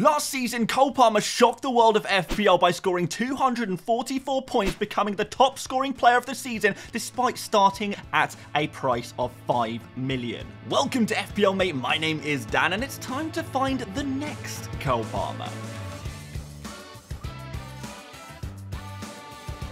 Last season, Cole Palmer shocked the world of FPL by scoring 244 points, becoming the top scoring player of the season despite starting at a price of 5 million. Welcome to FPL Mate, my name is Dan and it's time to find the next Cole Palmer.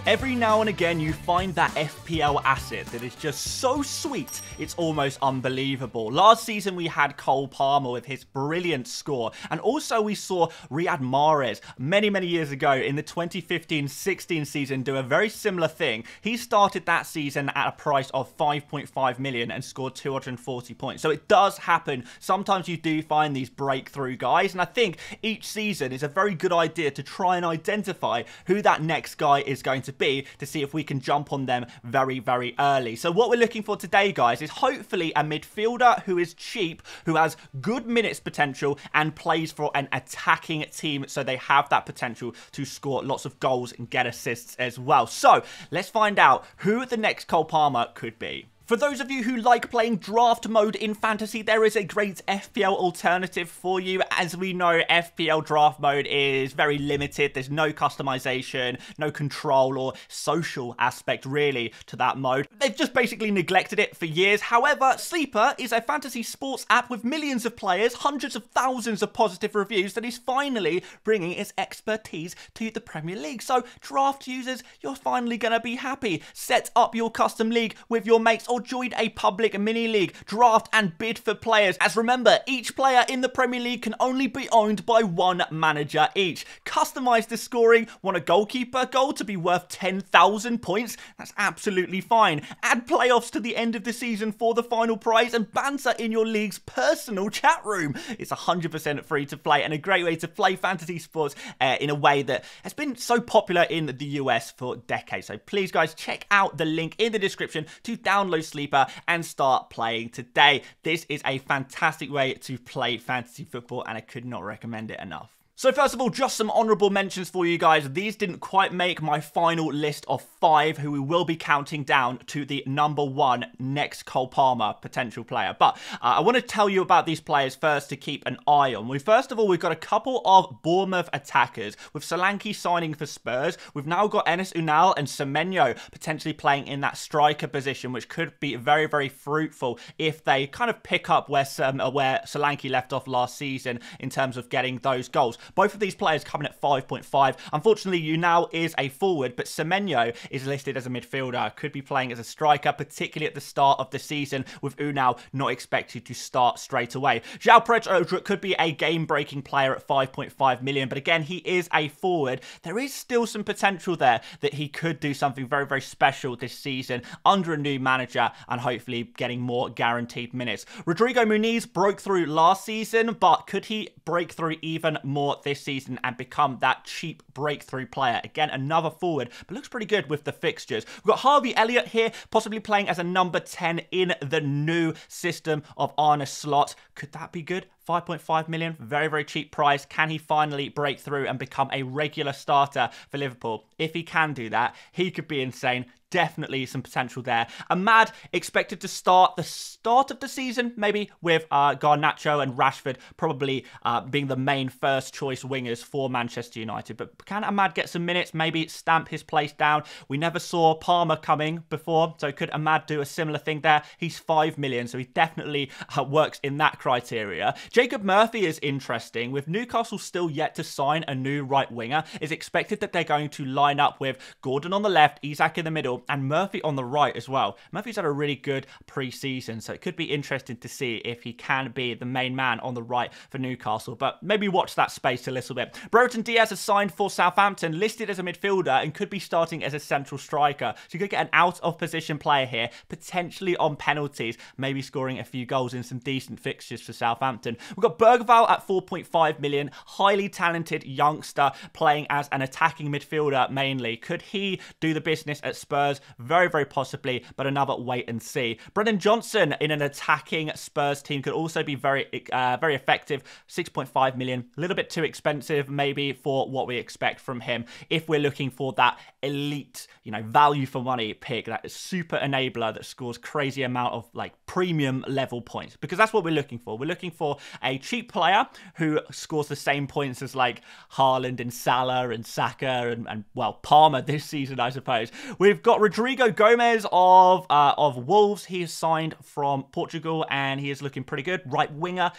Every now and again, you find that FPL asset that is just so sweet, it's almost unbelievable. Last season, we had Cole Palmer with his brilliant score. And also, we saw Mahrez many years ago in the 2015-16 season do a very similar thing. He started that season at a price of 5.5 million and scored 240 points. So it does happen. Sometimes you do find these breakthrough guys. And I think each season is a very good idea to try and identify who that next guy is going to be to see if we can jump on them very early. So what we're looking for today, guys, is hopefully a midfielder who is cheap, who has good minutes potential and plays for an attacking team, so they have that potential to score lots of goals and get assists as well. So let's find out who the next Cole Palmer could be. For those of you who like playing draft mode in fantasy, there is a great FPL alternative for you. As we know, FPL draft mode is very limited. There's no customization, no control or social aspect really to that mode. They've just basically neglected it for years. However, Sleeper is a fantasy sports app with millions of players, hundreds of thousands of positive reviews that is finally bringing its expertise to the Premier League. So draft users, you're finally going to be happy. Set up your custom league with your mates or join a public mini league, draft and bid for players. As remember, each player in the Premier League can only be owned by one manager each. Customize the scoring. Want a goalkeeper goal to be worth 10,000 points? That's absolutely fine. Add playoffs to the end of the season for the final prize and banter in your league's personal chat room. It's 100% free to play and a great way to play fantasy sports in a way that has been so popular in the US for decades. So please, guys, check out the link in the description to download Sleeper and start playing today. This is a fantastic way to play fantasy football and I could not recommend it enough. So first of all, just some honourable mentions for you guys. These didn't quite make my final list of 5 who we will be counting down to the #1 next Cole Palmer potential player. But I want to tell you about these players first to keep an eye on. First of all, we've got a couple of Bournemouth attackers. With Solanke signing for Spurs, we've now got Enes Ünal and Semenyo potentially playing in that striker position, which could be very fruitful if they kind of pick up where Solanke left off last season in terms of getting those goals. Both of these players coming at 5.5. Unfortunately, Ünal is a forward, but Semenyo is listed as a midfielder. Could be playing as a striker, particularly at the start of the season, with Ünal not expected to start straight away. João Pedro could be a game-breaking player at 5.5 million, but again, he is a forward. There is still some potential there that he could do something very special this season under a new manager and hopefully getting more guaranteed minutes. Rodrigo Muniz broke through last season, but could he break through even more this season and become that cheap breakthrough player? Again, another forward, but looks pretty good with the fixtures. We've got Harvey Elliott here, possibly playing as a number 10 in the new system of Arne Slot. Could that be good? 5.5 million, very cheap price. Can he finally break through and become a regular starter for Liverpool? If he can do that, he could be insane. Definitely some potential there. Ahmad expected to start the start of the season, maybe with Garnacho and Rashford probably being the main first choice wingers for Manchester United. But can Ahmad get some minutes, maybe stamp his place down? We never saw Palmer coming before, so could Ahmad do a similar thing there? He's 5 million, so he definitely works in that criteria. Jacob Murphy is interesting. With Newcastle still yet to sign a new right winger, it's expected that they're going to line up with Gordon on the left, Isak in the middle, and Murphy on the right as well. Murphy's had a really good pre-season, so it could be interesting to see if he can be the main man on the right for Newcastle, but maybe watch that space a little bit. Brereton Diaz has signed for Southampton, listed as a midfielder, and could be starting as a central striker. So you could get an out-of-position player here, potentially on penalties, maybe scoring a few goals in some decent fixtures for Southampton. We've got Bergvall at 4.5 million, highly talented youngster, playing as an attacking midfielder mainly. Could he do the business at Spurs? Spurs? Very, very possibly, but another wait and see. Brennan Johnson in an attacking Spurs team could also be very effective. 6.5 million, a little bit too expensive maybe for what we expect from him if we're looking for that elite, value for money pick, that super enabler that scores crazy amount of like premium level points, because that's what we're looking for. We're looking for a cheap player who scores the same points as like Haaland and Salah and Saka and well, Palmer this season, I suppose. We've got Rodrigo Gomez of Wolves. He is signed from Portugal and he is looking pretty good. Right winger,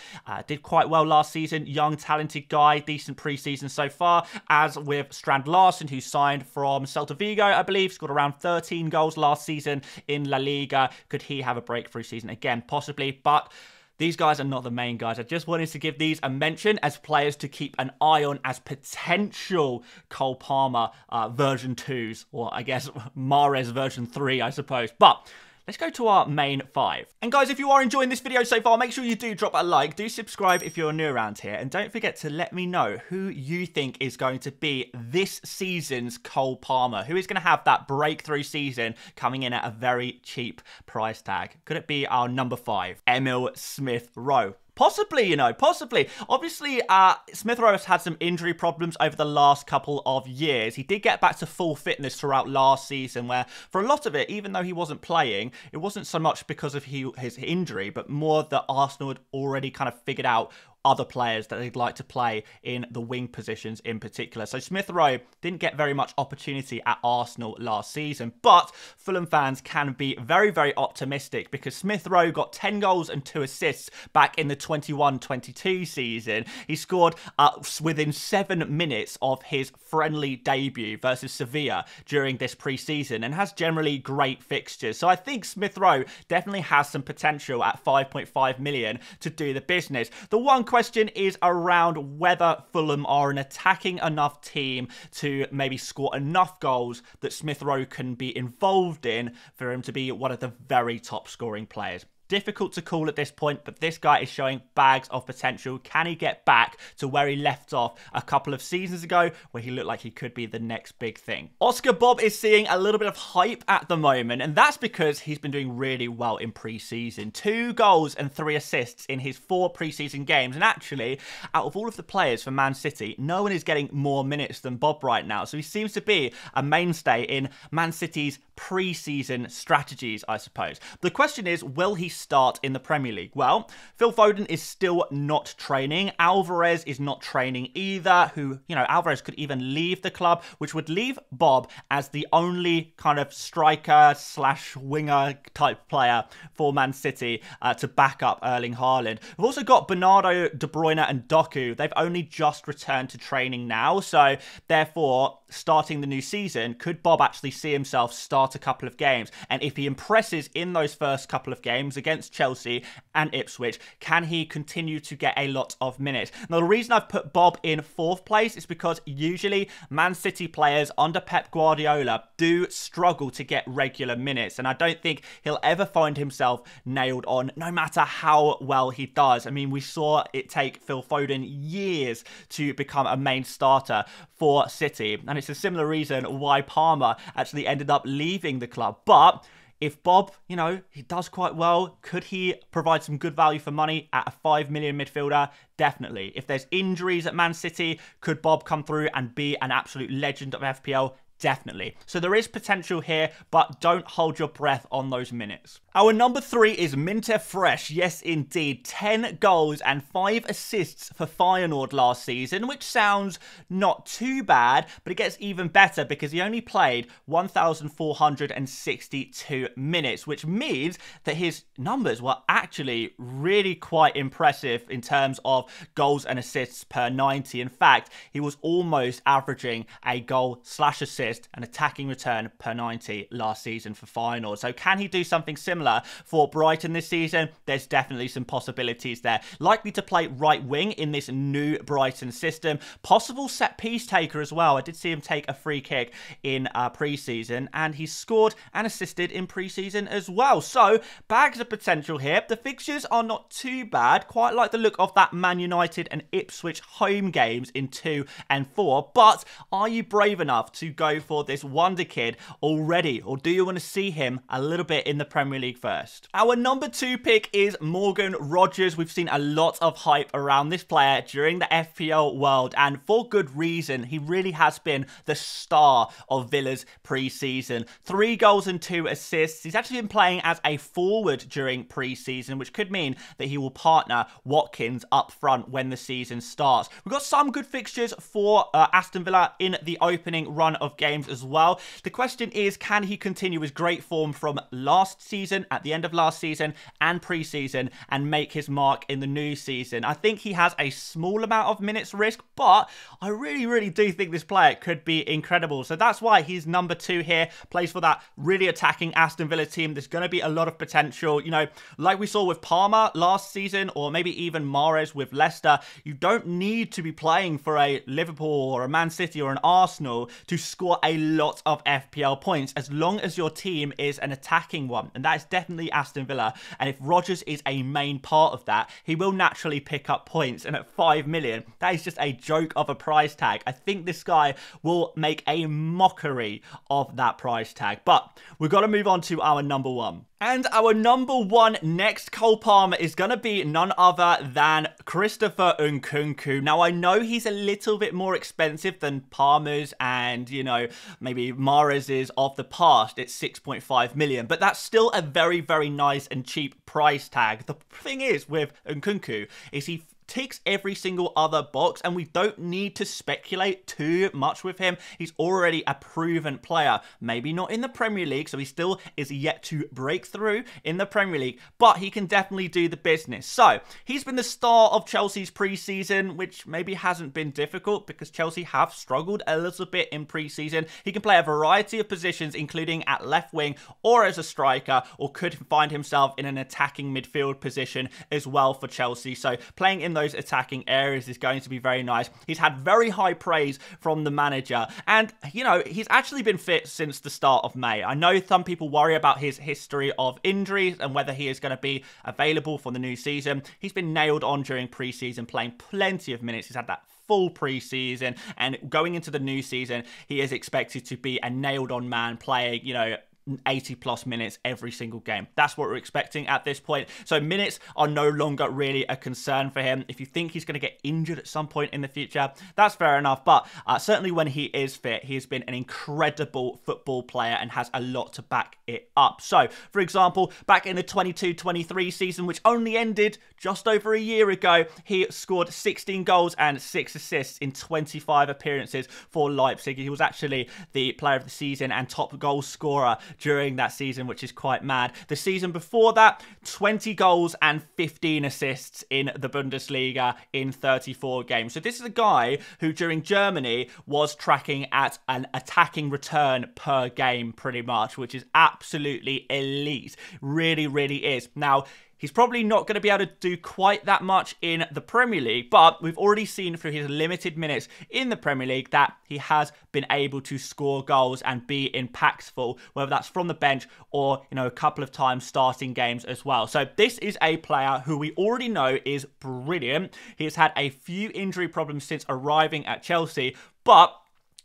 did quite well last season. Young, talented guy, decent preseason so far. As with Strand Larsen, who signed from Celta Vigo, I believe, scored around 13 goals last season in La Liga. Could he have a breakthrough season again? Possibly, but these guys are not the main guys. I just wanted to give these a mention as players to keep an eye on as potential Cole Palmer version 2s, or I guess Mahrez version 3, I suppose. But let's go to our main 5. And guys, if you are enjoying this video so far, make sure you do drop a like. Do subscribe if you're new around here. And don't forget to let me know who you think is going to be this season's Cole Palmer. Who is going to have that breakthrough season coming in at a very cheap price tag? Could it be our number 5, Emil Smith-Rowe? Possibly, possibly. Obviously, Smith-Rowe has had some injury problems over the last couple of years. He did get back to full fitness throughout last season, where for a lot of it, even though he wasn't playing, it wasn't so much because of his injury, but more that Arsenal had already kind of figured out other players that they'd like to play in the wing positions in particular. So Smith-Rowe didn't get very much opportunity at Arsenal last season, but Fulham fans can be very, very optimistic because Smith-Rowe got 10 goals and 2 assists back in the 21-22 season. He scored within 7 minutes of his friendly debut versus Sevilla during this pre-season and has generally great fixtures. So I think Smith-Rowe definitely has some potential at 5.5 million to do the business. The one question is around whether Fulham are an attacking enough team to maybe score enough goals that Smith-Rowe can be involved in for him to be one of the very top scoring players. Difficult to call at this point, but this guy is showing bags of potential. Can he get back to where he left off a couple of seasons ago, where he looked like he could be the next big thing? Oscar Bob is seeing a little bit of hype at the moment, and that's because he's been doing really well in pre-season. 2 goals and 3 assists in his 4 pre-season games, and actually, out of all of the players for Man City, no one is getting more minutes than Bob right now, so he seems to be a mainstay in Man City's pre-season strategies, I suppose. The question is, will he start in the Premier League? Well, Phil Foden is still not training. Alvarez is not training either, who, Alvarez could even leave the club, which would leave Bob as the only kind of striker / winger type player for Man City to back up Erling Haaland. We've also got Bernardo, De Bruyne and Doku. They've only just returned to training now, so therefore, starting the new season, could Bob actually see himself start a couple of games? And if he impresses in those first couple of games against Chelsea and Ipswich, can he continue to get a lot of minutes? Now, the reason I've put Bob in 4th place is because usually Man City players under Pep Guardiola do struggle to get regular minutes, and I don't think he'll ever find himself nailed on, no matter how well he does. I mean, we saw it take Phil Foden years to become a main starter for City, and it's a similar reason why Palmer actually ended up leaving the club. But if Bob, he does quite well, could he provide some good value for money at a 5 million midfielder? Definitely. If there's injuries at Man City, could Bob come through and be an absolute legend of FPL? Definitely. So there is potential here, but don't hold your breath on those minutes. Our number 3 is Minter Fresh. Yes, indeed. 10 goals and 5 assists for Feyenoord last season, which sounds not too bad, but it gets even better because he only played 1,462 minutes, which means that his numbers were actually really quite impressive in terms of goals and assists per 90. In fact, he was almost averaging a goal / assist, an attacking return per 90 last season for Feyenoord. So can he do something similar for Brighton this season? There's definitely some possibilities there. Likely to play right wing in this new Brighton system. Possible set piece taker as well. I did see him take a free kick in pre-season, and he scored and assisted in pre-season as well. So bags of potential here. The fixtures are not too bad. Quite like the look of that Man United and Ipswich home games in 2 and 4. But are you brave enough to go go for this wonder kid already, or do you want to see him a little bit in the Premier League first? Our number 2 pick is Morgan Rogers. We've seen a lot of hype around this player during the FPL world, and for good reason. He really has been the star of Villa's pre-season. 3 goals and 2 assists. He's actually been playing as a forward during pre-season, which could mean that he will partner Watkins up front when the season starts. We've got some good fixtures for Aston Villa in the opening run of games as well. The question is, can he continue his great form from last season, at the end of last season and pre-season, and make his mark in the new season? I think he has a small amount of minutes risk, but I really do think this player could be incredible. So that's why he's number 2 here. Plays for that really attacking Aston Villa team. There's going to be a lot of potential. You know, like we saw with Palmer last season, or maybe even Mahrez with Leicester, you don't need to be playing for a Liverpool or a Man City or an Arsenal to score a lot of FPL points, as long as your team is an attacking one. And that is definitely Aston Villa. And if Rodgers is a main part of that, he will naturally pick up points. And at 5 million, that is just a joke of a price tag. I think this guy will make a mockery of that price tag. But we've got to move on to our number 1. And our number 1 next Cole Palmer is going to be none other than Christopher Nkunku. Now, I know he's a little bit more expensive than Palmer's and, you know, maybe Mahrez's of the past. It's 6.5 million, but that's still a very nice and cheap price tag. The thing is with Nkunku is he ticks every single other box, and we don't need to speculate too much with him. He's already a proven player. Maybe not in the Premier League, so he still is yet to break through in the Premier League, but he can definitely do the business. So he's been the star of Chelsea's pre-season, which maybe hasn't been difficult because Chelsea have struggled a little bit in pre-season. He can play a variety of positions, including at left wing or as a striker, or could find himself in an attacking midfield position as well for Chelsea. So playing in those attacking areas is going to be very nice. He's had very high praise from the manager, and you know, he's actually been fit since the start of May. I know some people worry about his history of injuries and whether he is going to be available for the new season. He's been nailed on during pre-season, playing plenty of minutes. He's had that full pre-season, and going into the new season, he is expected to be a nailed on man, playing, you know, 80+ minutes every single game. That's what we're expecting at this point. So minutes are no longer really a concern for him. If you think he's going to get injured at some point in the future, that's fair enough. But certainly when he is fit, he has been an incredible football player and has a lot to back it up. So, for example, back in the 22-23 season, which only ended just over a year ago, he scored 16 goals and 6 assists in 25 appearances for Leipzig. He was actually the player of the season and top goal scorer during that season, which is quite mad. The season before that, 20 goals and 15 assists in the Bundesliga in 34 games. So this is a guy who during Germany was tracking at an attacking return per game pretty much, which is absolutely elite. Really is. Now, he's probably not going to be able to do quite that much in the Premier League, but we've already seen through his limited minutes in the Premier League that he has been able to score goals and be impactful, whether that's from the bench or, you know, a couple of times starting games as well. So this is a player who we already know is brilliant. He has had a few injury problems since arriving at Chelsea, but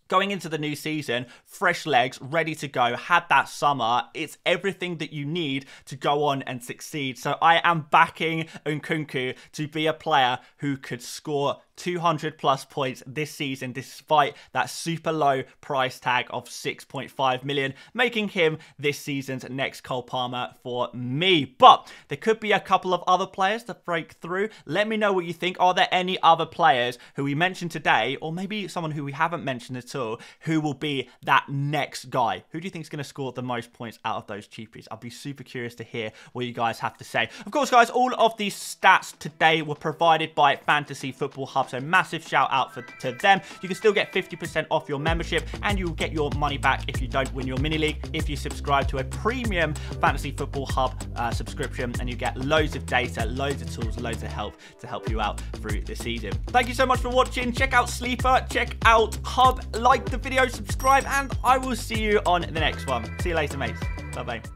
going into the new season, fresh legs, ready to go, had that summer. It's everything that you need to go on and succeed. So I am backing Nkunku to be a player who could score 200+ points this season, despite that super low price tag of 6.5 million, making him this season's next Cole Palmer for me. But there could be a couple of other players that break through. Let me know what you think. Are there any other players who we mentioned today, or maybe someone who we haven't mentioned at all, who will be that next guy? Who do you think is going to score the most points out of those cheapies? I'll be super curious to hear what you guys have to say. Of course, guys, all of these stats today were provided by Fantasy Football Hub, so massive shout out to them. You can still get 50% off your membership, and you will get your money back if you don't win your mini league if you subscribe to a premium Fantasy Football Hub subscription, and you get loads of data, loads of tools, loads of help to help you out through the season. Thank you so much for watching. Check out Sleeper, check out Hub, like the video, subscribe, and I will see you on the next one. See you later, mates. Bye bye.